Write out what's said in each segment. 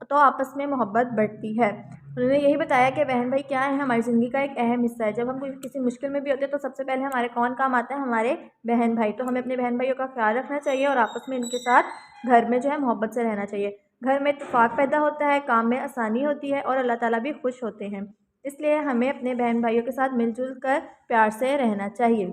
تو آپس میں محبت بڑھتی ہے۔ انہوں نے یہی بتایا کہ بہن بھائی کیا ہے، ہماری زندگی کا ایک اہم حصہ ہے۔ جب ہم کسی مشکل میں بھی ہوتے ہیں تو سب سے پہلے ہمارے کون کام آتا ہے؟ ہمارے بہن بھائی۔ تو ہمیں اپنے بہن بھائیوں کا خیال رکھنا چاہیے اور آپس میں ان کے ساتھ گھر میں جو ہے محبت سے رہنا چاہیے۔ گھر میں اتفاق پیدا ہوتا ہے، کام میں آسانی ہوتی ہے اور اللہ تعالیٰ بھی خوش ہوتے ہیں۔ اس لیے ہمیں اپنے بہن بھائیوں کے ساتھ مل جل کر پیار سے رہنا چاہیے۔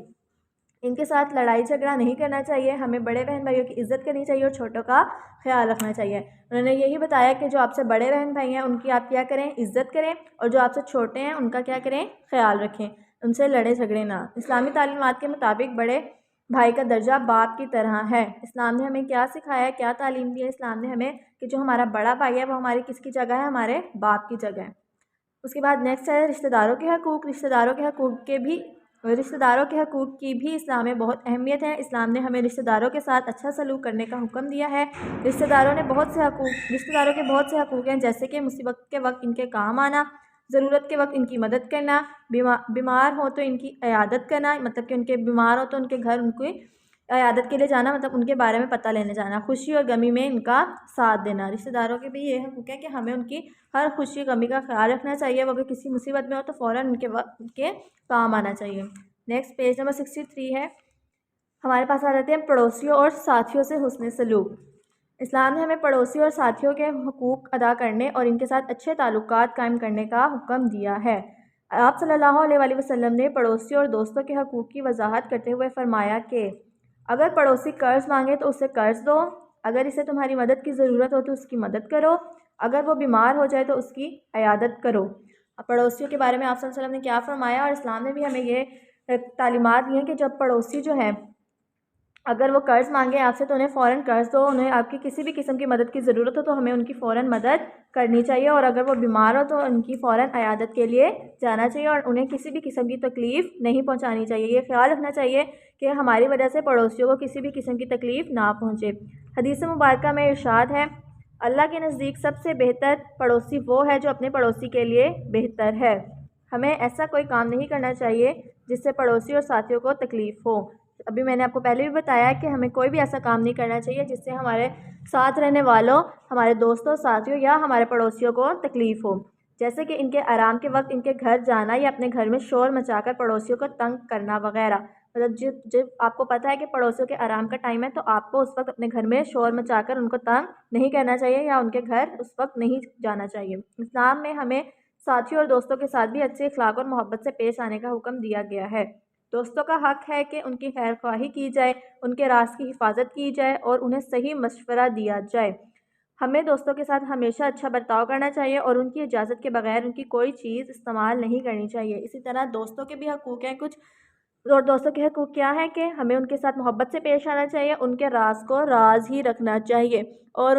ان کے ساتھ لڑائی جھگڑا نہیں کرنا چاہیے۔ ہمیں بڑے بہن بھائیوں کی عزت کرنی چاہیے اور چھوٹوں کا خیال رکھنا چاہیے۔ انہوں نے یہی بتایا کہ جو آپ سے بڑے بہن بھائی ہیں ان کی آپ کیا کریں؟ عزت کریں، اور جو آپ سے چھوٹے ہیں ان کا کیا کریں؟ خیال رکھیں، ان سے لڑے جھگڑے نہ۔ اسلامی تعلیمات کے مطابق بڑے بھائی کا درجہ باپ کی طرح ہے۔ اسلام نے ہمیں کیا سکھایا ہے، کیا تعلیم دی ہے؟ اسلام نے ہمیں کہ جو ہمارا بڑا بھائی ہے وہ ہماری کس کی جگہ ہے؟ ہمارے باپ کی جگہ ہے۔ اس کے بعد نیکسٹ ہے رشتہ داروں کے حقوق۔ رشتہ داروں کے حقوق کی بھی اسلام میں بہت اہمیت ہے۔ اسلام نے ہمیں رشتہ داروں کے ساتھ اچھا سلوک کرنے کا حکم دیا ہے۔ رشتہ داروں کے بہت سے حقوق ہیں، جیسے کہ مصیبت کے وقت ان کے کام آنا، ضرورت کے وقت ان کی مدد کرنا، بیمار ہو تو ان کی عیادت کرنا، مطلب کہ ان کے بیمار ہو تو ان کے گھر ان کی عیادت کے لیے جانا، مطلب ان کے بارے میں پتہ لینے جانا، خوشی اور غمی میں ان کا ساتھ دینا۔ رشتہ داروں کے بھی یہ حقوق ہے کہ ہمیں ان کی ہر خوشی غمی کا خیال رکھنا چاہیے۔ وہ اگر کسی مصیبت میں ہو تو فوراً ان کے کام آنا چاہیے۔ نیکسٹ پیج نمبر 63 ہے، ہمارے پاس آ جاتے ہیں پڑوسیوں اور ساتھیوں سے حسن سلوک۔ اسلام نے ہمیں پڑوسیوں اور ساتھیوں کے حقوق ادا کرنے اور ان کے ساتھ اچھے تعلقات قائم کرنے کا حکم دیا ہے۔ آپ صلی اللہ علیہ وآلہ وسلم نے پڑوسیوں اور دوستوں کے حقوق کی وضاحت کرتے ہوئے فرمایا کہ اگر پڑوسی قرض مانگے تو اسے قرض دو، اگر اسے تمہاری مدد کی ضرورت ہو تو اس کی مدد کرو، اگر وہ بیمار ہو جائے تو اس کی عیادت کرو۔ پڑوسیوں کے بارے میں آپ صلی اللہ علیہ وسلم نے کیا فرمایا، اور اسلام نے بھی ہمیں یہ تعلیمات دی ہیں کہ جب پڑوسی جو ہے اگر وہ قرض مانگے آپ سے تو انہیں فوراً قرض دو، انہیں آپ کی کسی بھی قسم کی مدد کی ضرورت ہو تو ہمیں ان کی فوراً مدد کرنی چاہیے، اور اگر وہ بیمار ہو تو ان کی فوراً عیادت کے لیے جانا چاہیے اور انہیں کسی بھی قسم کی تکلیف نہیں پہنچانی چاہیے۔ یہ خیال رکھنا چاہیے کہ ہماری وجہ سے پڑوسیوں کو کسی بھی قسم کی تکلیف نہ پہنچے۔ حدیث مبارکہ میں ارشاد ہے، اللہ کے نزدیک سب سے بہتر پڑوسی وہ ہے جو اپنے پڑوسی کے لیے بہتر ہے۔ ہمیں ایسا کوئی کام نہیں کرنا چاہیے جس سے پڑوسی اور ساتھیوں کو تکلیف ہو۔ ابھی میں نے آپ کو پہلے بھی بتایا کہ ہمیں کوئی بھی ایسا کام نہیں کرنا چاہیے جس سے ہمارے ساتھ رہنے والوں، ہمارے دوستوں، ساتھیوں یا ہمارے پڑوسیوں کو تکلیف ہو، جیسے کہ ان کے آرام کے وقت ان کے گھر جانا یا اپنے گھر میں شور مچا کر پڑوسیوں کو تنگ کرنا وغیرہ۔ مطلب جب آپ کو پتہ ہے کہ پڑوسیوں کے آرام کا ٹائم ہے تو آپ کو اس وقت اپنے گھر میں شور مچا کر ان کو تنگ نہیں کرنا چاہیے یا ان کے گھر اس وقت نہیں جانا چاہیے۔ اسلام میں ہمیں ساتھیوں اور دوستوں کے ساتھ بھی اچھے اخلاق اور محبت سے پیش آنے کا حکم دیا گیا ہے۔ دوستوں کا حق ہے کہ ان کی خیر خواہی کی جائے، ان کے راز کی حفاظت کی جائے اور انہیں صحیح مشورہ دیا جائے۔ ہمیں دوستوں کے ساتھ ہمیشہ اچھا برتاؤ کرنا چاہیے اور ان کی اجازت کے بغیر ان کی کوئی چیز استعمال نہیں کرنی چاہیے۔ اسی طرح دوستوں کے بھی حقوق ہیں کچھ، اور دوستوں کے حقوق کیا ہیں کہ ہمیں ان کے ساتھ محبت سے پیش آنا چاہیے، ان کے راز کو راز ہی رکھنا چاہیے اور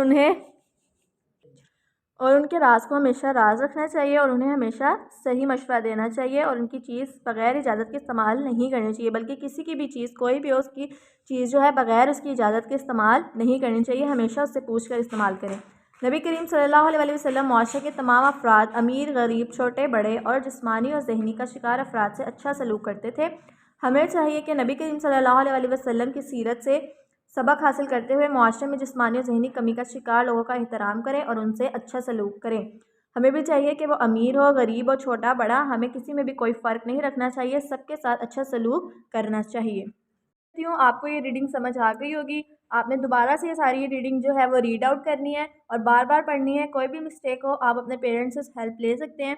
ان کے راز کو ہمیشہ راز رکھنا چاہیے اور انہیں ہمیشہ صحیح مشورہ دینا چاہیے، اور ان کی چیز بغیر اجازت کے استعمال نہیں کرنی چاہیے، بلکہ کسی کی بھی چیز کوئی بھی ہو اس کی چیز جو ہے بغیر اس کی اجازت کے استعمال نہیں کرنی چاہیے، ہمیشہ اس سے پوچھ کر استعمال کریں۔ نبی کریم صلی اللہ علیہ وسلم معاشرے کے تمام افراد، امیر غریب، چھوٹے بڑے اور جسمانی اور ذہنی کا شکار افراد سے اچھا سلوک کرتے تھے۔ ہمیں چاہیے کہ نبی کریم صلی اللہ علیہ وسلم کی سیرت سے سبق حاصل کرتے ہوئے معاشرے میں جسمانی اور ذہنی کمی کا شکار لوگوں کا احترام کریں اور ان سے اچھا سلوک کریں۔ ہمیں بھی چاہیے کہ وہ امیر ہو، غریب ہو، چھوٹا بڑا، ہمیں کسی میں بھی کوئی فرق نہیں رکھنا چاہیے، سب کے ساتھ اچھا سلوک کرنا چاہیے۔ آپ کو یہ ریڈنگ سمجھ آ گئی ہوگی۔ آپ نے دوبارہ سے یہ ساری ریڈنگ جو ہے وہ ریڈ آؤٹ کرنی ہے اور بار بار پڑھنی ہے۔ کوئی بھی مسٹیک ہو آپ اپنے پیرنٹس سے ہیلپ لے سکتے ہیں،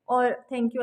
اور تھینک یو۔